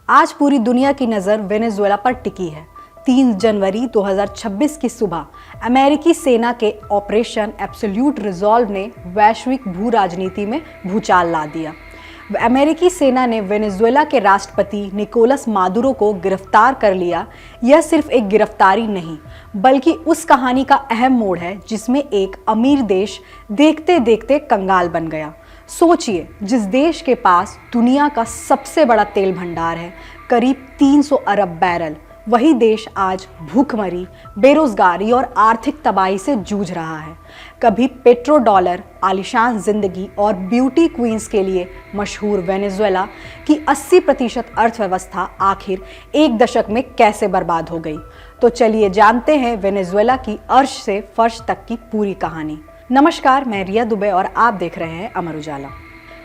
आज पूरी दुनिया की नज़र वेनेजुएला पर टिकी है। 3 जनवरी 2026 की सुबह अमेरिकी सेना के ऑपरेशन एब्सोल्यूट रिजॉल्व ने वैश्विक भू राजनीति में भूचाल ला दिया। अमेरिकी सेना ने वेनेजुएला के राष्ट्रपति निकोलस मादुरो को गिरफ्तार कर लिया। यह सिर्फ एक गिरफ्तारी नहीं, बल्कि उस कहानी का अहम मोड़ है जिसमें एक अमीर देश देखते देखते कंगाल बन गया। सोचिए, जिस देश के पास दुनिया का सबसे बड़ा तेल भंडार है, करीब 300 अरब बैरल, वही देश आज भूखमरी, बेरोजगारी और आर्थिक तबाही से जूझ रहा है। कभी पेट्रो डॉलर, आलीशान जिंदगी और ब्यूटी क्वींस के लिए मशहूर वेनेजुएला की 80% अर्थव्यवस्था आखिर एक दशक में कैसे बर्बाद हो गई। तो चलिए जानते हैं वेनेजुएला की अर्श से फर्श तक की पूरी कहानी। नमस्कार, मैं रिया दुबे और आप देख रहे हैं अमर उजाला।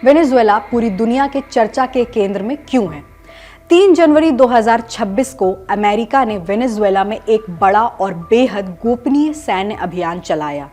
वेनेजुएला पूरी दुनिया के चर्चा के केंद्र में क्यों है? 3 जनवरी 2026 को अमेरिका ने वेनेजुएला में एक बड़ा और बेहद गोपनीय सैन्य अभियान चलाया।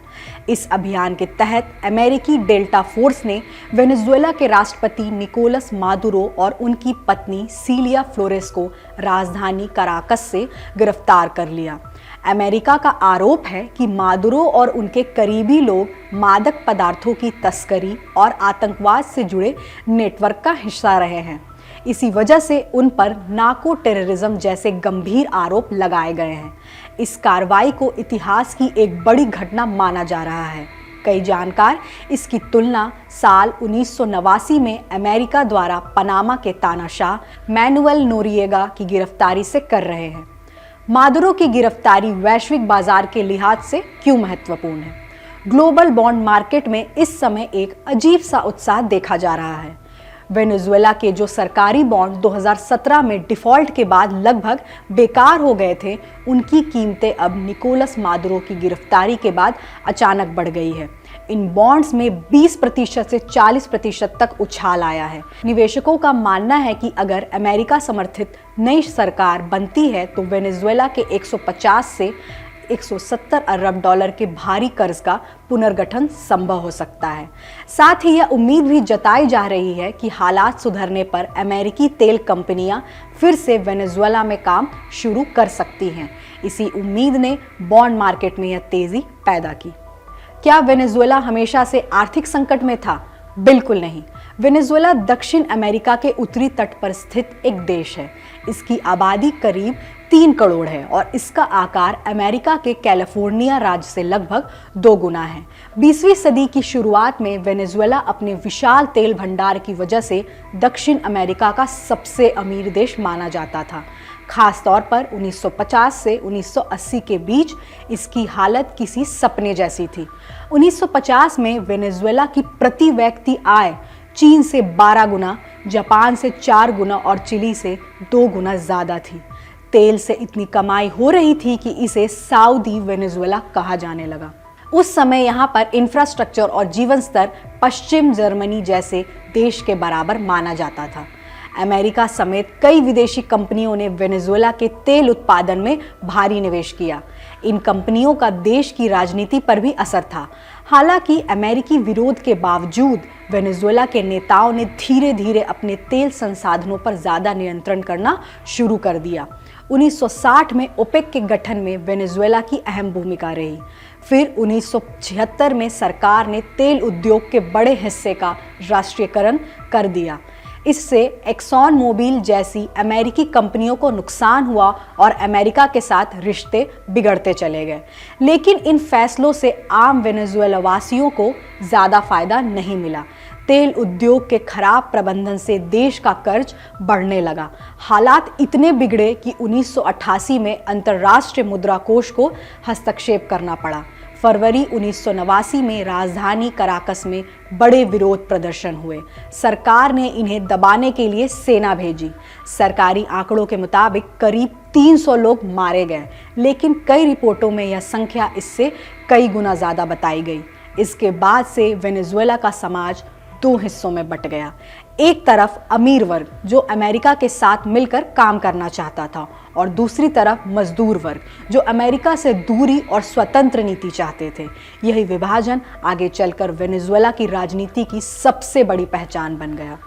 इस अभियान के तहत अमेरिकी डेल्टा फोर्स ने वेनेजुएला के राष्ट्रपति निकोलस मादुरो और उनकी पत्नी सीलिया फ्लोरेस को राजधानी कराकस से गिरफ्तार कर लिया। अमेरिका का आरोप है कि मादुरो और उनके करीबी लोग मादक पदार्थों की तस्करी और आतंकवाद से जुड़े नेटवर्क का हिस्सा रहे हैं। इसी वजह से उन पर नार्को टेररिज्म जैसे गंभीर आरोप लगाए गए हैं। इस कार्रवाई को इतिहास की एक बड़ी घटना माना जा रहा है। कई जानकार इसकी तुलना साल 1989 में अमेरिका द्वारा पनामा के तानाशाह मैनुएल नोरिएगा की गिरफ्तारी से कर रहे हैं। मादुरो की गिरफ्तारी वैश्विक बाजार के लिहाज से क्यों महत्वपूर्ण है? ग्लोबल बॉन्ड मार्केट में इस समय एक अजीब सा उत्साह देखा जा रहा है। वेनेजुएला के जो सरकारी बॉन्ड 2017 में डिफॉल्ट के बाद लगभग बेकार हो गए थे, उनकी कीमतें अब निकोलस मादुरो की गिरफ्तारी के बाद अचानक बढ़ गई है। इन बॉन्ड्स में 20% से 40% तक उछाल आया है। निवेशकों का मानना है कि अगर अमेरिका समर्थित नई सरकार बनती है तो वेनेजुएला के 150 से 170 अरब डॉलर के भारी कर्ज का पुनर्गठन संभव हो सकता है। साथ ही यह उम्मीद भी जताई जा रही है कि हालात सुधरने पर अमेरिकी तेल कंपनियां फिर से वेनेजुएला में काम शुरू कर सकती हैं। इसी उम्मीद ने बॉन्ड मार्केट में यह तेजी पैदा की। क्या वेनेजुएला हमेशा से आर्थिक संकट में था? बिल्कुल नहीं। वेनेजुएला दक्षिण अमेरिका के उत्तरी तट पर स्थित एक देश है। इसकी आबादी करीब 3 करोड़ है और इसका आकार अमेरिका के कैलिफोर्निया राज्य से लगभग 2 गुना है। 20वीं सदी की शुरुआत में वेनेजुएला अपने विशाल तेल भंडार की वजह से दक्षिण अमेरिका का सबसे अमीर देश माना जाता था। खास तौर पर 1950 से 1980 के बीच इसकी हालत किसी सपने जैसी थी। 1950 में वेनेजुएला की प्रति व्यक्ति आय चीन से 12 गुना, जापान से 4 गुना और चिली से 2 गुना ज़्यादा थी। तेल से इतनी कमाई हो रही थी कि इसे सऊदी वेनेजुएला कहा जाने लगा। उस समय यहाँ पर इंफ्रास्ट्रक्चर और जीवन स्तर पश्चिम जर्मनी जैसे देश के बराबर माना जाता था। अमेरिका समेत कई विदेशी कंपनियों ने वेनेजुएला के तेल उत्पादन में भारी निवेश किया। इन कंपनियों का देश की राजनीति पर भी असर था। हालांकि अमेरिकी विरोध के बावजूद वेनेजुएला के नेताओं ने धीरे धीरे अपने तेल संसाधनों पर ज़्यादा नियंत्रण करना शुरू कर दिया। 1960 में ओपेक के गठन में वेनेजुएला की अहम भूमिका रही। फिर 1976 में सरकार ने तेल उद्योग के बड़े हिस्से का राष्ट्रीयकरण कर दिया। इससे एक्सॉन मोबिल जैसी अमेरिकी कंपनियों को नुकसान हुआ और अमेरिका के साथ रिश्ते बिगड़ते चले गए। लेकिन इन फैसलों से आम वेनेजुएला वासियों को ज़्यादा फायदा नहीं मिला। तेल उद्योग के खराब प्रबंधन से देश का कर्ज बढ़ने लगा। हालात इतने बिगड़े कि 1988 में अंतर्राष्ट्रीय मुद्रा कोष को हस्तक्षेप करना पड़ा। फरवरी 1989 में राजधानी कराकस में बड़े विरोध प्रदर्शन हुए। सरकार ने इन्हें दबाने के लिए सेना भेजी। सरकारी आंकड़ों के मुताबिक करीब 300 लोग मारे गए, लेकिन कई रिपोर्टों में यह संख्या इससे कई गुना ज़्यादा बताई गई। इसके बाद से वेनेजुएला का समाज 2 हिस्सों में बट गया। एक तरफ अमीर वर्ग जो अमेरिका के साथ मिलकर काम करना चाहता था और दूसरी तरफ मजदूर वर्ग जो अमेरिका से दूरी और स्वतंत्र नीति चाहते थे। यही विभाजन आगे चलकर वेनेजुएला की राजनीति की सबसे बड़ी पहचान बन गया।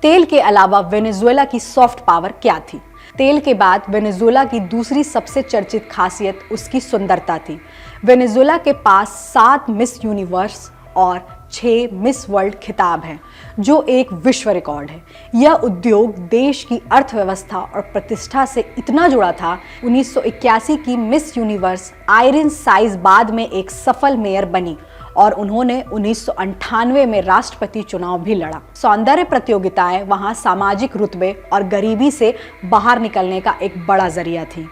तेल के अलावा वेनेजुएला की सॉफ्ट पावर क्या थी? तेल के बाद वेनेजुएला की दूसरी सबसे चर्चित खासियत उसकी सुंदरता थी। वेनेजुएला के पास 7 मिस यूनिवर्स और 6 मिस वर्ल्ड खिताब हैं, जो एक विश्व रिकॉर्ड है। यह उद्योग देश की अर्थव्यवस्था और प्रतिष्ठा से इतना जुड़ा था। 1981 की मिस यूनिवर्स आयरिन साइज बाद में एक सफल मेयर बनी और उन्होंने 1998 में राष्ट्रपति चुनाव भी लड़ा। सौंदर्य प्रतियोगिताएं वहां सामाजिक रुतबे और गरीबी से बाहर निकलने का एक बड़ा जरिया थी।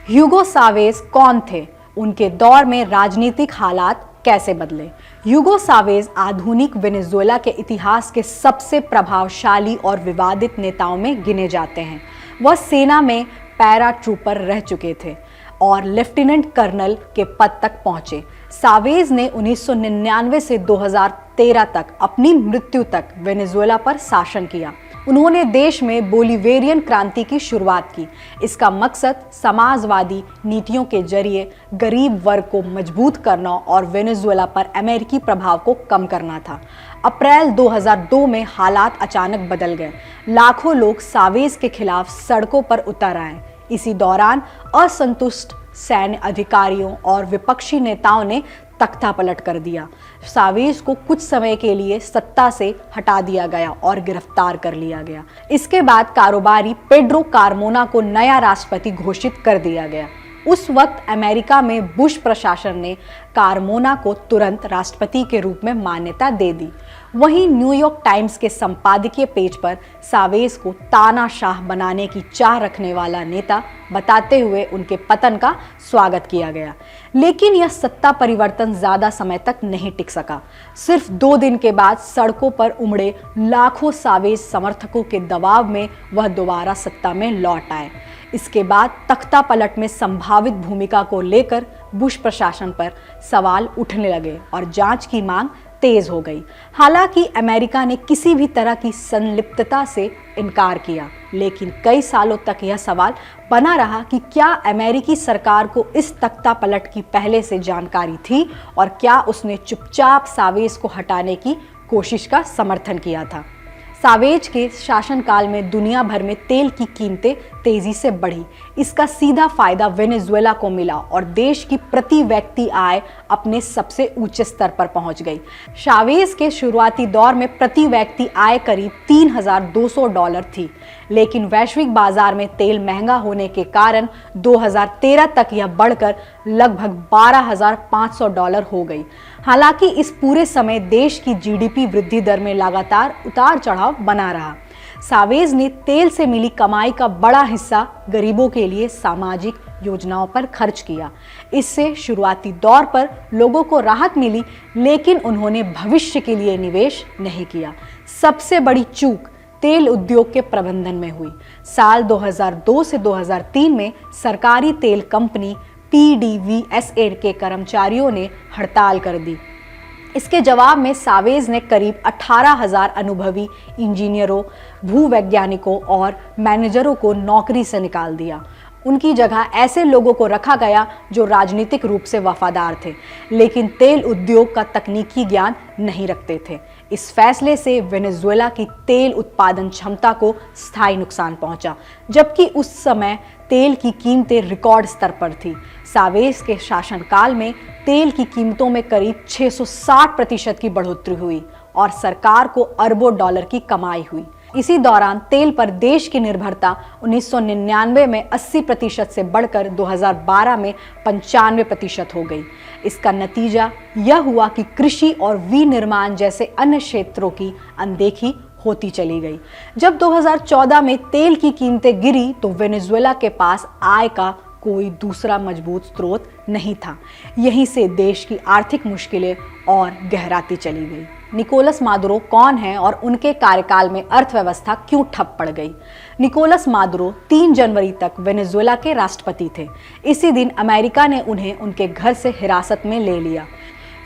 ह्यूगो सावेज कौन थे? उनके दौर में राजनीतिक हालात कैसे बदले? ह्यूगो सावेज आधुनिक वेनेजुएला के इतिहास के सबसे प्रभावशाली और विवादित नेताओं में गिने जाते हैं। वह सेना में पैरा ट्रूपर रह चुके थे और लेफ्टिनेंट कर्नल के पद तक पहुंचे। सावेज ने 1999 से 2013 तक अपनी मृत्यु तक वेनेजुएला पर शासन किया। उन्होंने देश में बोलिवेरियन क्रांति की शुरुआत की। इसका मकसद समाजवादी नीतियों के जरिए गरीब वर्ग को मजबूत करना और वेनेजुएला पर अमेरिकी प्रभाव को कम करना था। अप्रैल 2002 में हालात अचानक बदल गए। लाखों लोग सावेज के खिलाफ सड़कों पर उतर आए। इसी दौरान असंतुष्ट सैन्य अधिकारियों और विपक्षी नेताओं ने तख्तापलट कर दिया। सावेज को कुछ समय के लिए सत्ता से हटा दिया गया और गिरफ्तार कर लिया गया। इसके बाद कारोबारी पेड्रो कारमोना को नया राष्ट्रपति घोषित कर दिया गया। उस वक्त अमेरिका में बुश प्रशासन ने कारमोना को तुरंत राष्ट्रपति के रूप में मान्यता दे दी। वहीं न्यूयॉर्क टाइम्स के संपादकीय पेज पर सावेज को तानाशाह बनाने की चाह रखने वाला नेता बताते हुए उनके पतन का स्वागत किया गया। लेकिन यह सत्ता परिवर्तन ज्यादा समय तक नहीं टिक सका। सिर्फ 2 दिन के बाद सड़कों पर उमड़े लाखों सावेज समर्थकों के दबाव में वह दोबारा सत्ता में लौट आए। इसके बाद तख्तापलट में संभावित भूमिका को लेकर बुश प्रशासन पर सवाल उठने लगे और जांच की मांग तेज हो गई। हालांकि अमेरिका ने किसी भी तरह की संलिप्तता से इनकार किया, लेकिन कई सालों तक यह सवाल बना रहा कि क्या अमेरिकी सरकार को इस तख्तापलट की पहले से जानकारी थी और क्या उसने चुपचाप सावेज को हटाने की कोशिश का समर्थन किया था। सावेज के शासनकाल में दुनिया भर में तेल की कीमतें तेजी से बढ़ी। इसका सीधा फायदा वेनेजुएला को मिला और देश की प्रति व्यक्ति आय अपने सबसे ऊंचे स्तर पर पहुंच गई। सावेज के शुरुआती दौर में प्रति व्यक्ति आय करीब $3,200 थी, लेकिन वैश्विक बाजार में तेल महंगा होने के कारण 2013 तक यह बढ़कर लगभग $12,500 हो गई। हालांकि इस पूरे समय देश की जीडीपी वृद्धि दर में लगातार उतार चढ़ाव बना रहा। सावेज ने तेल से मिली कमाई का बड़ा हिस्सा गरीबों के लिए सामाजिक योजनाओं पर खर्च किया। इससे शुरुआती दौर पर लोगों को राहत मिली, लेकिन उन्होंने भविष्य के लिए निवेश नहीं किया। सबसे बड़ी चूक तेल उद्योग के प्रबंधन में हुई। साल 2002 से 2003 में सरकारी तेल कंपनी PDVSA के कर्मचारियों ने हड़ताल कर दी। इसके जवाब में सावेज ने करीब 18,000 अनुभवी इंजीनियरों, भूवैज्ञानिकों और मैनेजरों को नौकरी से निकाल दिया। उनकी जगह ऐसे लोगों को रखा गया जो राजनीतिक रूप से वफादार थे, लेकिन तेल उद्योग का तकनीकी ज्ञान नहीं रखते थे। इस फैसले से वेनेजुएला की तेल उत्पादन क्षमता को स्थायी नुकसान पहुंचा, जबकि उस समय तेल की कीमतें रिकॉर्ड स्तर पर थी। सावेज के शासनकाल में तेल की कीमतों में करीब 660% की बढ़ोतरी हुई और सरकार को अरबों डॉलर की कमाई हुई। इसी दौरान तेल पर देश की निर्भरता 1999 में 80% से बढ़कर 2012 में 95% हो गई। इसका नतीजा यह हुआ कि कृषि और विनिर्माण जैसे अन्य क्षेत्रों की अनदेखी होती चली गई। जब 2014 में तेल की कीमतें गिरी तो वेनेजुएला के पास आय का कोई दूसरा मजबूत स्रोत नहीं था। यहीं से देश की आर्थिक मुश्किलें और गहराती चली गई। निकोलस मादुरो कौन है और उनके कार्यकाल में अर्थव्यवस्था क्यों ठप पड़ गई? निकोलस मादुरो 3 जनवरी तक वेनेजुएला के राष्ट्रपति थे। इसी दिन अमेरिका ने उन्हें उनके घर से हिरासत में ले लिया।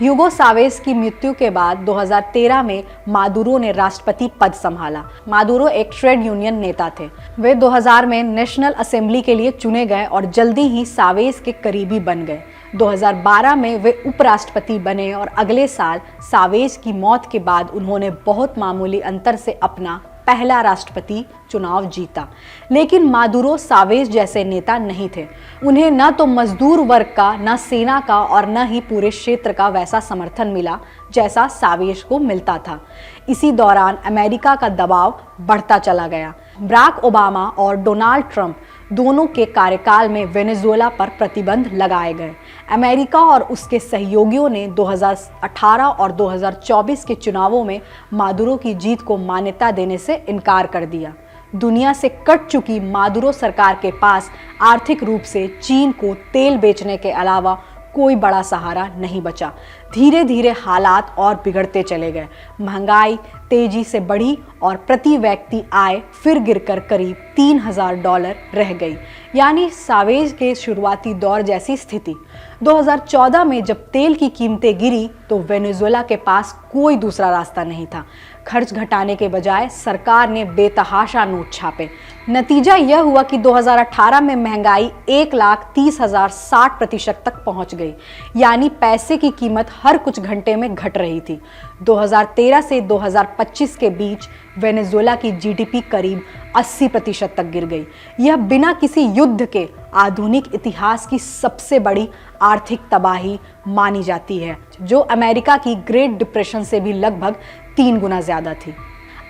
ह्यूगो सावेज की मृत्यु के बाद 2013 में मादुरो ने राष्ट्रपति पद संभाला। मादुरो एक ट्रेड यूनियन नेता थे। वे 2000 में नेशनल असेंबली के लिए चुने गए और जल्दी ही सावेज के करीबी बन गए। 2012 में वे उपराष्ट्रपति बने और अगले साल सावेज की मौत के बाद उन्होंने बहुत मामूली अंतर से अपना पहला राष्ट्रपति चुनाव जीता। लेकिन मादुरो सावेज जैसे नेता नहीं थे। उन्हें न तो मजदूर वर्ग का, न सेना का और न ही पूरे क्षेत्र का वैसा समर्थन मिला जैसा सावेज को मिलता था। इसी दौरान अमेरिका का दबाव बढ़ता चला गया। बराक ओबामा और डोनाल्ड ट्रंप दोनों के कार्यकाल में वेनेजुएला पर प्रतिबंध लगाए गए। अमेरिका और उसके सहयोगियों ने 2018 और 2024 के चुनावों में मादुरो की जीत को मान्यता देने से इनकार कर दिया। दुनिया से कट चुकी मादुरो सरकार के पास आर्थिक रूप से चीन को तेल बेचने के अलावा कोई बड़ा सहारा नहीं बचा। धीरे धीरे हालात और बिगड़ते चले गए। महंगाई तेजी से बढ़ी और प्रति व्यक्ति आय फिर गिरकर करीब $3000 रह गई, यानी सावेज के शुरुआती दौर जैसी स्थिति। 2014 में जब तेल की कीमतें गिरी तो वेनेजुएला के पास कोई दूसरा रास्ता नहीं था। खर्च घटाने के बजाय सरकार ने बेतहाशा नोट छापे। नतीजा यह हुआ कि 2018 में महंगाई 1,30,000 60% तक पहुंच गई, यानी पैसे की कीमत हर कुछ घंटे में घट रही थी। 2013 से 2025 के बीच वेनेजुएला की जीडीपी करीब 80% तक गिर गई। यह बिना किसी युद्ध के आधुनिक इतिहास की सबसे बड़ी आर्थिक तबाही मानी जाती है, जो अमेरिका की ग्रेट डिप्रेशन से भी लगभग 3 गुना ज्यादा थी।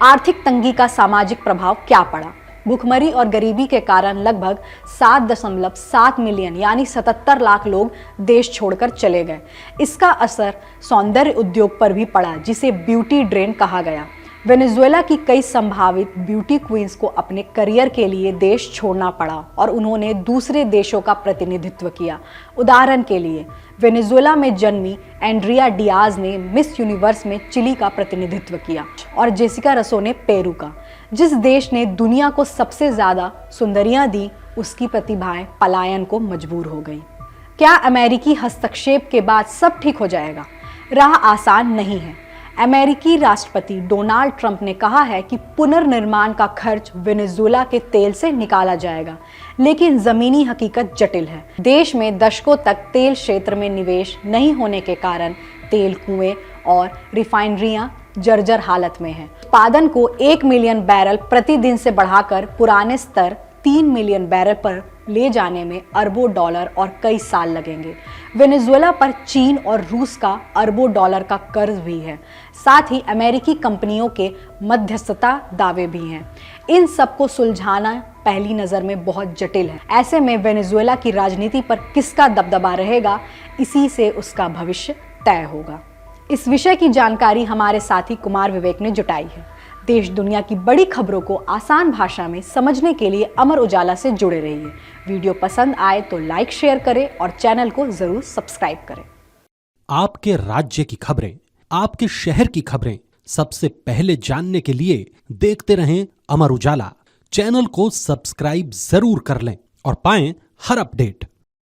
आर्थिक तंगी का सामाजिक प्रभाव क्या पड़ा? भूखमरी और गरीबी के कारण लगभग 7.7 मिलियन यानी 77 लाख लोग देश छोड़कर चले गए। इसका असर सौंदर्य उद्योग पर भी पड़ा, जिसे ब्यूटी ड्रेन कहा गया। वेनेजुएला की कई संभावित ब्यूटी क्वींस को अपने करियर के लिए देश छोड़ना पड़ा और उन्होंने दूसरे देशों का प्रतिनिधित्व किया। उदाहरण के लिए वेनेजुएला में जन्मी एंड्रिया डियाज ने मिस यूनिवर्स में चिली का प्रतिनिधित्व किया और जेसिका रसो ने पेरू का। जिस देश ने दुनिया को सबसे ज्यादा सुंदरियां दी, उसकी प्रतिभाएं पलायन को मजबूर हो गई। क्या अमेरिकी हस्तक्षेप के बाद सब ठीक हो जाएगा? राह आसान नहीं है। अमेरिकी राष्ट्रपति डोनाल्ड ट्रंप ने कहा है कि पुनर्निर्माण का खर्च वेनेजुएला के तेल से निकाला जाएगा, लेकिन जमीनी हकीकत जटिल है। देश में दशकों तक तेल क्षेत्र में निवेश नहीं होने के कारण तेल कुएं और रिफाइनरियां जर्जर हालत में हैं। उत्पादन को 1 मिलियन बैरल प्रतिदिन से बढ़ाकर पुराने स्तर 3 मिलियन बैरल पर ले जाने में अरबों डॉलर और कई साल लगेंगे। वेनेजुएला पर चीन और रूस का अरबों डॉलर का कर्ज भी है। साथ ही अमेरिकी कंपनियों के मध्यस्थता दावे भी हैं। इन सबको सुलझाना पहली नज़र में बहुत जटिल है। ऐसे में वेनेजुएला की राजनीति पर किसका दबदबा रहेगा, इसी से उसका भविष्य तय होगा। इस विषय की जानकारी हमारे साथी कुमार विवेक ने जुटाई है। देश दुनिया की बड़ी खबरों को आसान भाषा में समझने के लिए अमर उजाला से जुड़े रहिए। वीडियो पसंद आए तो लाइक शेयर करें और चैनल को जरूर सब्सक्राइब करें। आपके राज्य की खबरें, आपके शहर की खबरें सबसे पहले जानने के लिए देखते रहें अमर उजाला। चैनल को सब्सक्राइब जरूर कर लें और पाएं हर अपडेट।